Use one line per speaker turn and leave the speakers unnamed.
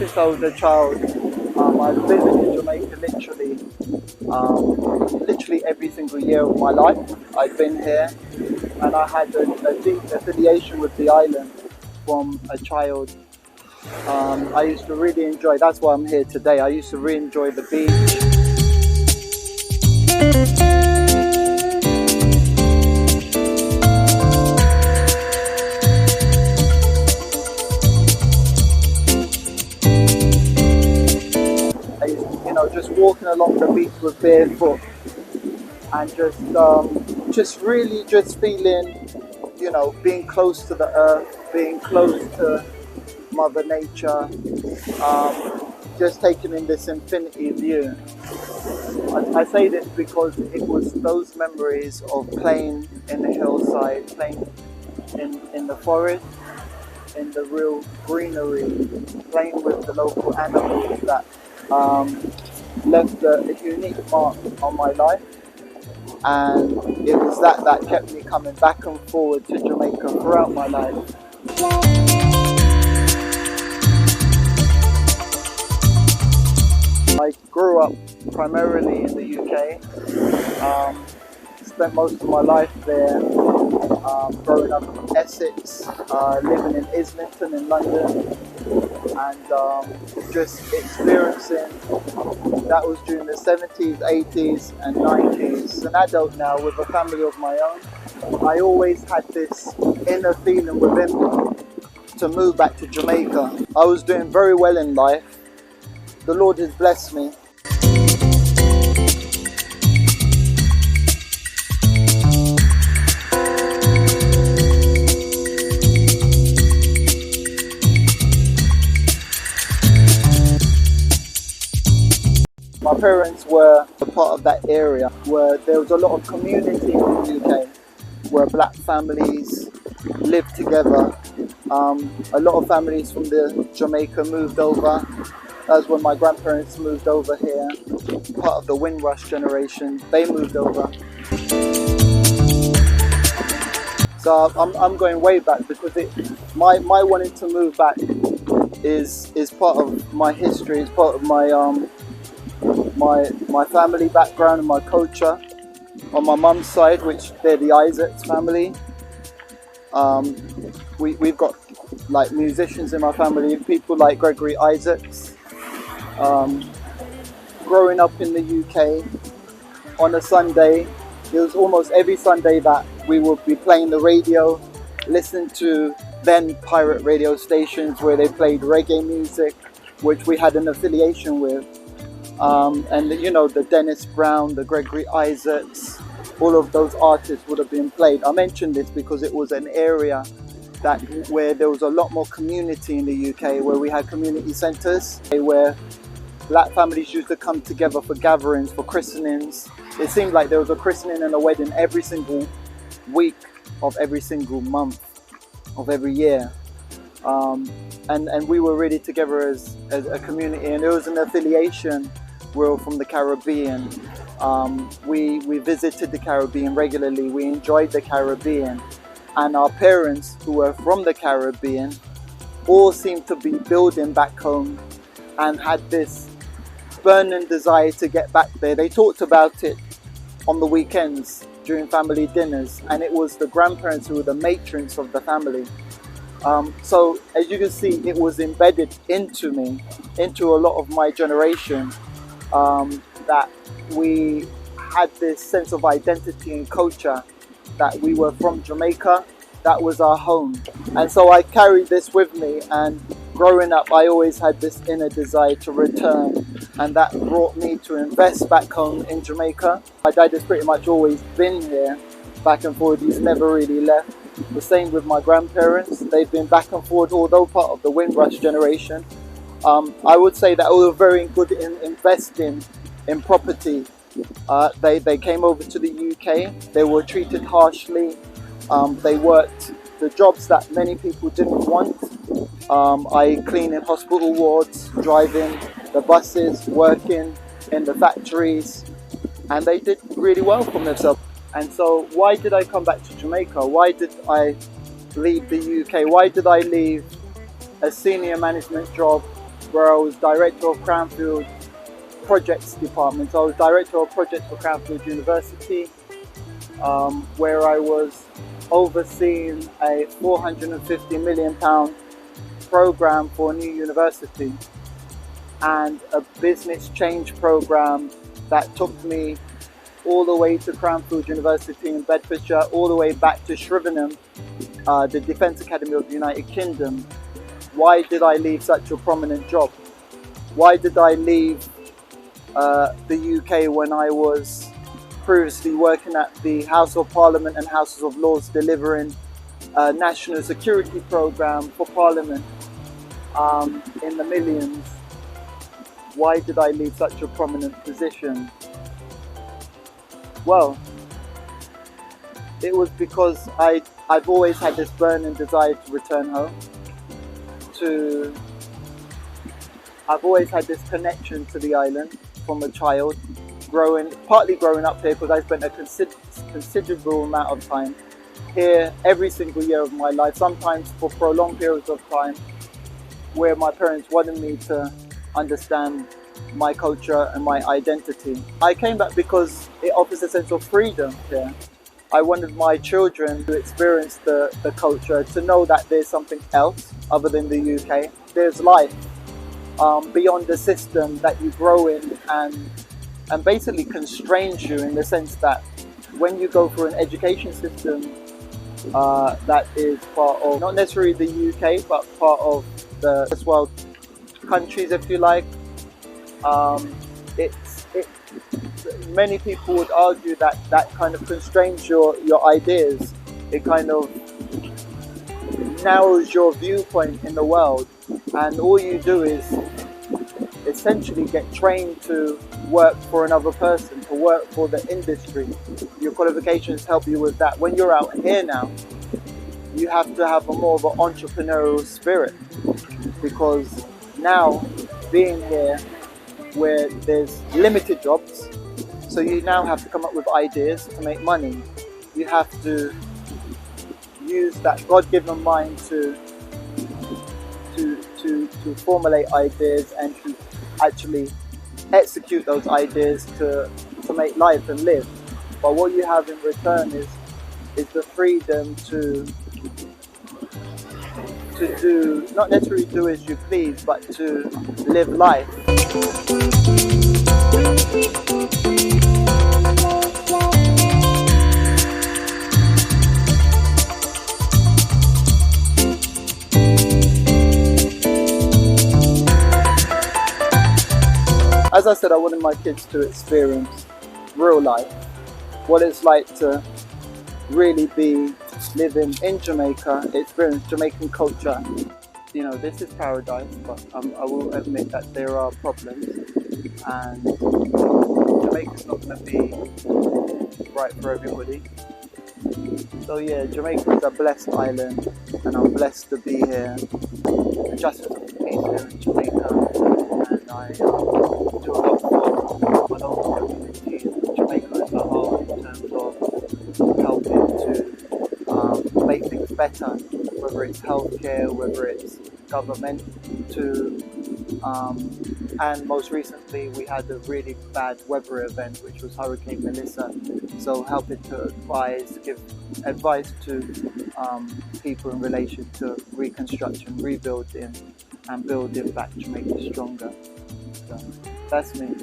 since I was a child, I've visited Jamaica literally every single year of my life. I've been here, and I had a deep affiliation with the island from a child. I used to really enjoy, that's why I'm here today, I used to really enjoy the beach. Just walking along the beach with barefoot and just really just feeling, being close to the earth, being close to Mother Nature, just taking in this infinity view. I say this because it was those memories of playing in the hillside, playing in the forest, in the real greenery, playing with the local animals that left a unique mark on my life, and it was that kept me coming back and forward to Jamaica throughout my life. I grew up primarily in the UK, spent most of my life there, growing up in Essex, living in Islington in London, and just experiencing, that was during the 70s, 80s and 90s. As an adult now with a family of my own, I always had this inner feeling within me to move back to Jamaica. I was doing very well in life. The Lord has blessed me. My parents were a part of that area where there was a lot of community in the UK, where black families lived together. A lot of families from Jamaica moved over. That's when my grandparents moved over here. Part of the Windrush generation, they moved over. So I'm going way back because my wanting to move back is part of my history. It's part of my family background and my culture. On my mum's side, which they're the Isaacs family, we've got like musicians in my family, people like Gregory Isaacs. Growing up in the UK, on a Sunday, it was almost every Sunday that we would be playing the radio, listening to then pirate radio stations where they played reggae music, which we had an affiliation with. And the Dennis Brown, the Gregory Isaacs, all of those artists would have been played. I mentioned this because it was an area where there was a lot more community in the UK, where we had community centres, where black families used to come together for gatherings, for christenings. It seemed like there was a christening and a wedding every single week of every single month of every year. And we were really together as a community, and there was an affiliation. We're from the Caribbean. We visited the Caribbean regularly. We enjoyed the Caribbean, and our parents, who were from the Caribbean, all seemed to be building back home and had this burning desire to get back there. They talked about it on the weekends during family dinners, and it was the grandparents who were the matrons of the family. So as you can see, it was embedded into me, into a lot of my generation, that we had this sense of identity and culture, that we were from Jamaica, that was our home. And so I carried this with me, and growing up I always had this inner desire to return, and that brought me to invest back home in Jamaica. My dad has pretty much always been here, back and forward, he's never really left. The same with my grandparents, they've been back and forward, although part of the Windrush generation. I would say that we were very good in investing in property. They came over to the UK, they were treated harshly, they worked the jobs that many people didn't want. I clean in hospital wards, driving the buses, working in the factories, and they did really well for themselves. And so why did I come back to Jamaica? Why did I leave the UK? Why did I leave a senior management job where I was director of Cranfield Projects Department. So I was director of projects for Cranfield University, where I was overseeing a £450 million program for a new university and a business change program that took me all the way to Cranfield University in Bedfordshire, all the way back to Shrivenham, the Defence Academy of the United Kingdom. Why did I leave such a prominent job? Why did I leave the UK when I was previously working at the House of Parliament and Houses of Lords, delivering a national security program for Parliament in the millions? Why did I leave such a prominent position? Well, it was because I've always had this burning desire to return home. I've always had this connection to the island from a child, partly growing up here because I spent a considerable amount of time here every single year of my life, sometimes for prolonged periods of time, where my parents wanted me to understand my culture and my identity. I came back because it offers a sense of freedom here. I wanted my children to experience the culture, to know that there's something else other than the UK. There's life beyond the system that you grow in and basically constrains you, in the sense that when you go through an education system that is part of, not necessarily the UK, but part of the first world countries, if you like, many people would argue that that kind of constrains your ideas. It kind of narrows your viewpoint in the world, and all you do is essentially get trained to work for another person, to work for the industry. Your qualifications help you with that. When you're out here now, you have to have a more of an entrepreneurial spirit, because now, being here where there's limited jobs, so you now have to come up with ideas to make money. You have to use that God-given mind to formulate ideas and to actually execute those ideas to make life and live. But what you have in return is the freedom to do, not necessarily do as you please, but to live life. As I said, I wanted my kids to experience real life, what it's like to really be living in Jamaica, experience Jamaican culture. You know, this is paradise, but I will admit that there are problems, and Jamaica's not going to be right for everybody. So yeah, Jamaica is a blessed island, and I'm blessed to be here. The justice of the peace here in Jamaica, and I do a lot for my local community in Jamaica as a whole, in terms of helping to make things better, whether it's healthcare, whether it's government, and most recently we had a really bad weather event, which was Hurricane Melissa. So helping to give advice to people in relation to reconstruction, rebuilding, and building back Jamaica stronger. So that's me.